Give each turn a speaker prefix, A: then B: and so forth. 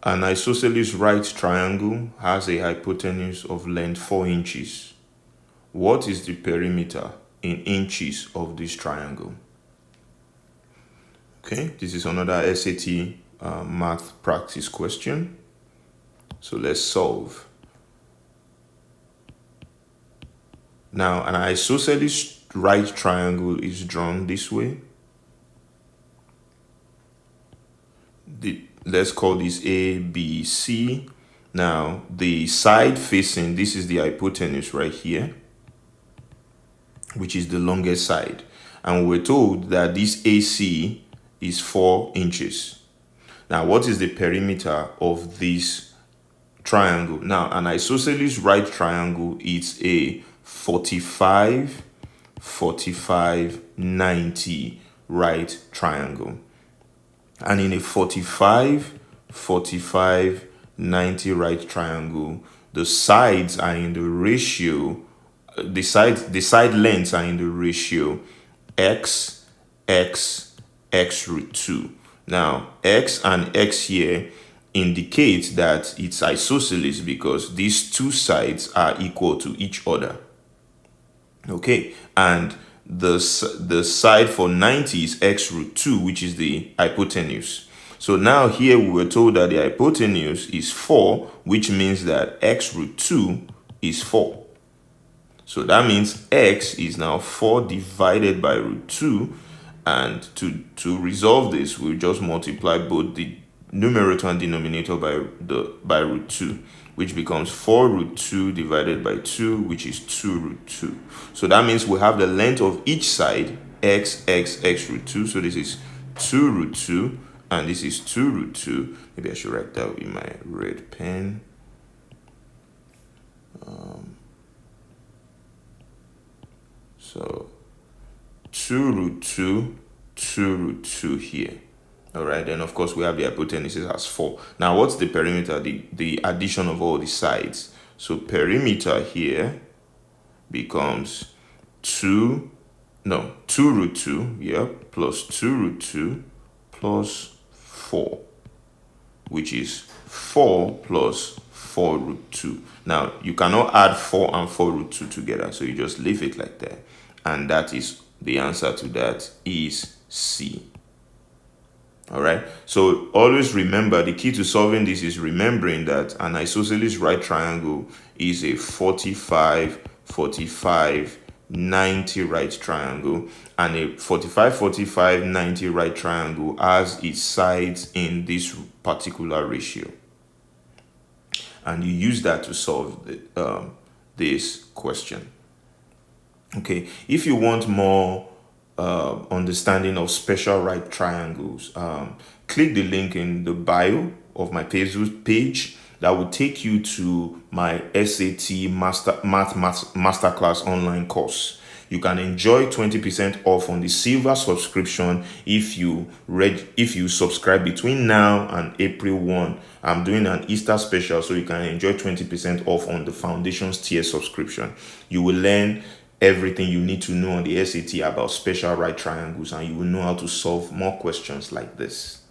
A: An isosceles right triangle has a hypotenuse of length 4 inches. What is the perimeter in inches of this triangle? Okay, this is another SAT math practice question. So let's solve. Now, an isosceles right triangle is drawn this way. Let's call this A, B, C. Now, the side facing, this is the hypotenuse right here, which is the longest side. And we're told that this AC is 4 inches. Now, what is the perimeter of this triangle? Now, an isosceles right triangle is a 45, 45, 90 right triangle. And in a 45, 45, 90 right triangle, the sides are in the ratio, the side lengths are in the ratio x, x, x root 2. Now, x and x here indicate that it's isosceles because these two sides are equal to each other. Okay, and the side for 90 is x root 2, which is the hypotenuse. So now here we were told that the hypotenuse is 4, which means that x root 2 is 4. So that means x is now 4 divided by root 2. And to resolve this, we'll just multiply both the numerator and denominator by root 2, which becomes 4 root 2 divided by 2, which is 2 root 2. So that means we have the length of each side, x root 2. So this is 2 root 2, and this is 2 root 2. Maybe I should write that with my red pen. So 2 root 2, 2 root 2 here. All right, then of course we have the hypotenuse as 4. Now what's the perimeter? The addition of all the sides. So perimeter here becomes 2 root 2, yeah, plus 2 root 2 plus 4, which is 4 plus 4 root 2. Now you cannot add 4 and 4 root 2 together, so you just leave it like that. And that is the answer to that is C. All right, so always remember the key to solving this is remembering that an isosceles right triangle is a 45, 45, 90 right triangle, and a 45, 45, 90 right triangle has its sides in this particular ratio. And you use that to solve this question. Okay, if you want more understanding of special right triangles, click the link in the bio of my Facebook page. That will take you to my SAT Masterclass online course. You can enjoy 20% off on the silver subscription if you subscribe between now and April 1. I'm doing an Easter special, so you can enjoy 20% off on the Foundations tier subscription. You will learn everything you need to know on the SAT about special right triangles, and you will know how to solve more questions like this.